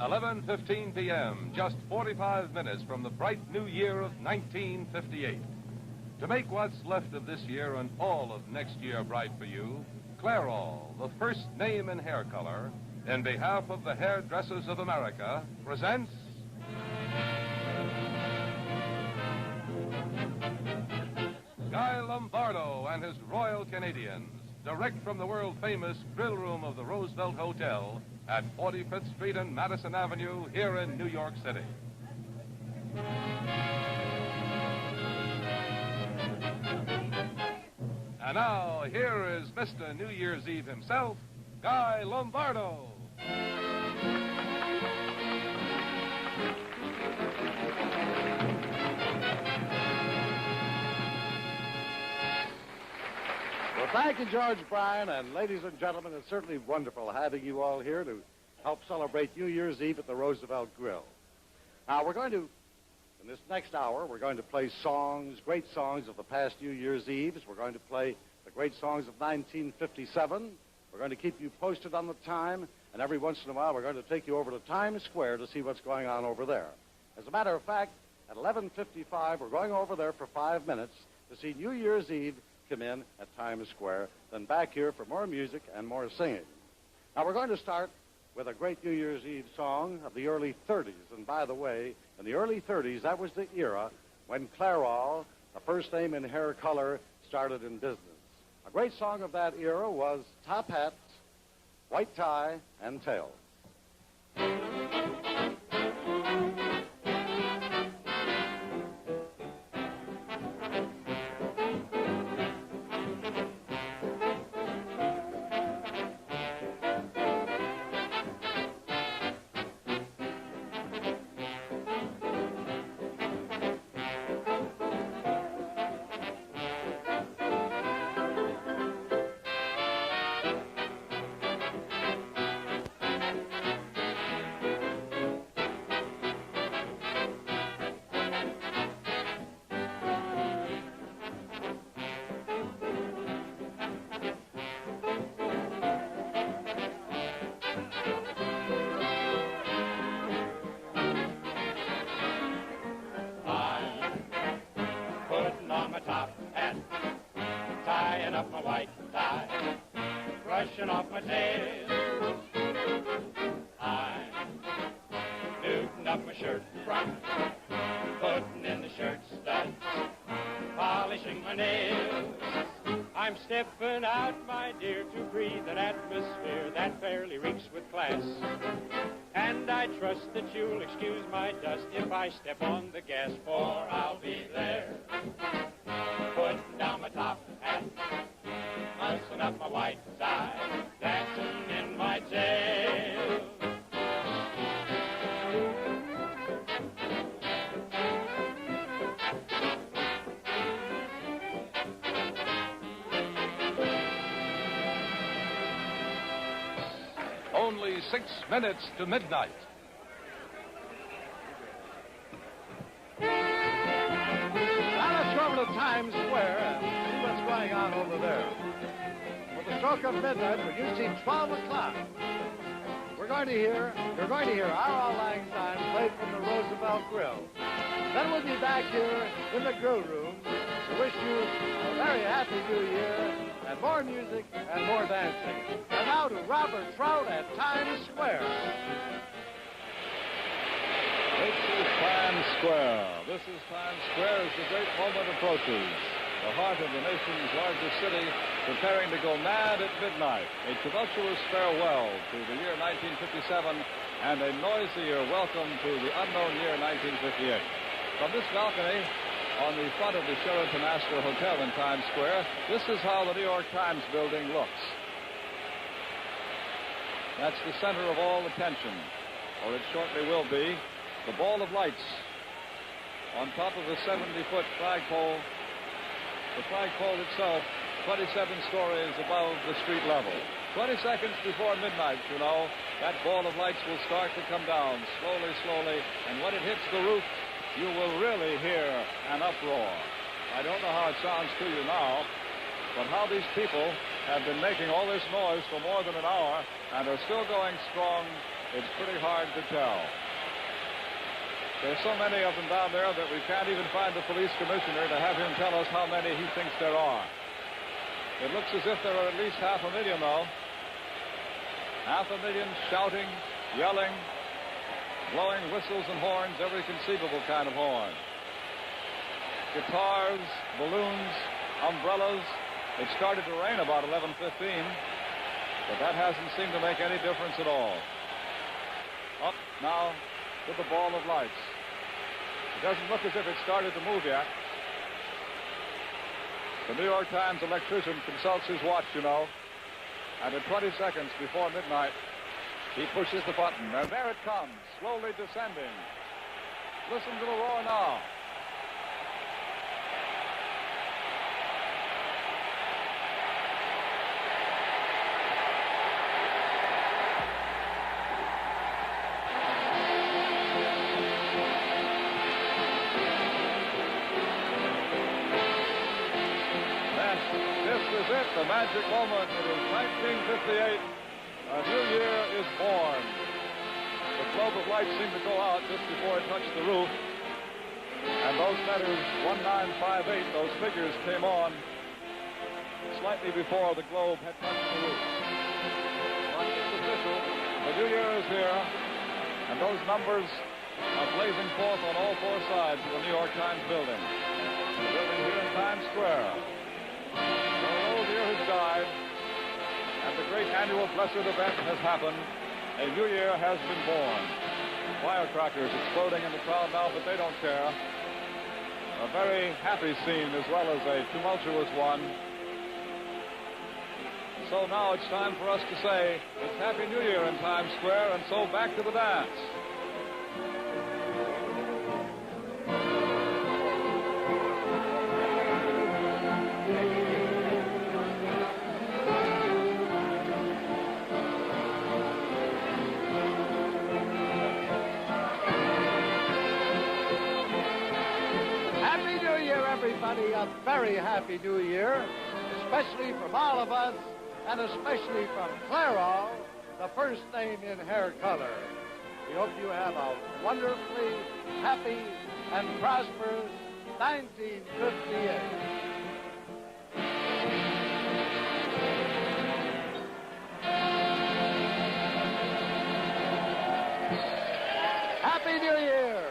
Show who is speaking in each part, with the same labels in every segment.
Speaker 1: 11:15 p.m., just 45 minutes from the bright new year of 1958. To make what's left of this year and all of next year bright for you, Clairol, the first name in hair color, in behalf of the Hairdressers of America, presents Guy Lombardo and his Royal Canadians, direct from the world-famous grill room of the Roosevelt Hotel at 45th Street and Madison Avenue here in New York City. And now, here is Mr. New Year's Eve himself, Guy Lombardo.
Speaker 2: Well, thank you, George Bryan, and ladies and gentlemen, it's certainly wonderful having you all here to help celebrate New Year's Eve at the Roosevelt Grill. Now, in this next hour, we're going to play songs, great songs of the past New Year's Eves. We're going to play the great songs of 1957. We're going to keep you posted on the time, and every once in a while, we're going to take you over to Times Square to see what's going on over there. As a matter of fact, at 11:55, we're going over there for 5 minutes to see New Year's Eve come in at Times Square, then back here for more music and more singing. Now, we're going to start with a great New Year's Eve song of the early 30s. And by the way, in the early 30s, that was the era when Clairol, the first name in hair color, started in business. A great song of that era was Top Hats, White Tie, and Tails.
Speaker 3: Up my white tie, brushing off my tail. I'm newting up my shirt front, putting in the shirt studs, polishing my nails. I'm stepping out, my dear, to breathe an atmosphere that fairly reeks with class. And I trust that you'll excuse my dust if I step on the gas, for I'll be there, putting down my top hat, mussing up my white tie, dancing in my tail.
Speaker 1: Only 6 minutes to midnight.
Speaker 2: Now let's go over to Times Square and see what's going on over there. With the stroke of midnight, we're usually 12 o'clock. You're going to hear our Auld Lang Syne played from the Roosevelt Grill. Then we'll be back here in the grill room to wish you a very happy New Year and more music and more dancing. And now to Robert Trout at Times Square.
Speaker 4: This is Times Square. This is Times Square as the great moment approaches. The heart of the nation's largest city preparing to go mad at midnight. A tumultuous farewell to the year 1957 and a noisier welcome to the unknown year 1958. From this balcony on the front of the Sheraton Astor Hotel in Times Square, this is how the New York Times building looks. That's the center of all attention, or it shortly will be. The ball of lights on top of a 70-foot flagpole. The flagpole itself, 27 stories above the street level. 20 seconds before midnight, you know, that ball of lights will start to come down slowly, slowly, and when it hits the roof, you will really hear an uproar. I don't know how it sounds to you now, but how these people have been making all this noise for more than an hour and are still going strong it's pretty hard to tell. There's so many of them down there that we can't even find the police commissioner to have him tell us how many he thinks there are. It looks as if there are at least 500,000, though. 500,000 shouting, yelling, blowing whistles and horns, every conceivable kind of horn. Guitars, balloons, umbrellas. It started to rain about 11:15, but that hasn't seemed to make any difference at all. Up now to the ball of lights. It doesn't look as if it started to move yet. The New York Times electrician consults his watch, you know, and at 20 seconds before midnight, he pushes the button, and there it comes, slowly descending. Listen to the roar now. This is it, the magic moment. It is 1958. A new year is born. The globe of light seemed to go out just before it touched the roof. And those letters 1958, those figures came on slightly before the globe had touched the roof. But it's official. The new year is here. And those numbers are blazing forth on all four sides of the New York Times building. The building here in Times Square. An old year has died. And the great annual blessed event has happened. A new year has been born. Firecrackers exploding in the crowd now, but they don't care. A very happy scene as well as a tumultuous one. So now it's time for us to say it's Happy New Year in Times Square, and so back to the dance.
Speaker 2: Everybody, a very happy new year, especially from all of us, and especially from Clairol, the first name in hair color. We hope you have a wonderfully happy and prosperous 1958. Happy New Year!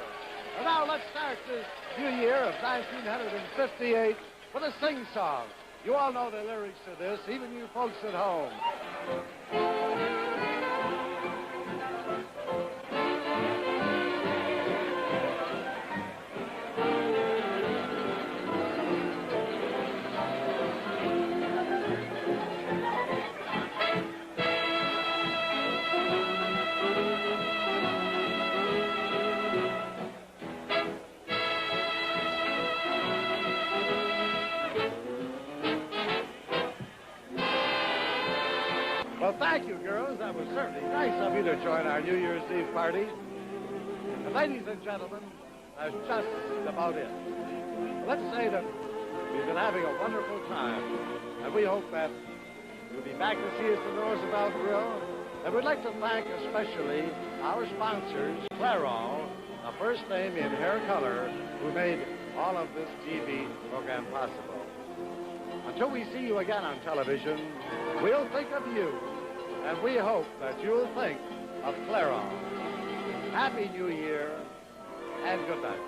Speaker 2: And now let's start this New Year of 1958 with a sing-song. You all know the lyrics to this, even you folks at home. Well, thank you, girls. That was certainly nice of you to join our New Year's Eve party. And ladies and gentlemen, that's just about it. Let's say that we've been having a wonderful time, and we hope that you'll be back to see us in the Roosevelt Grill. And we'd like to thank especially our sponsors, Clairol, the first name in hair color, who made all of this TV program possible. Until we see you again on television, we'll think of you, and we hope that you'll think of Clairol. Happy New Year, and good night.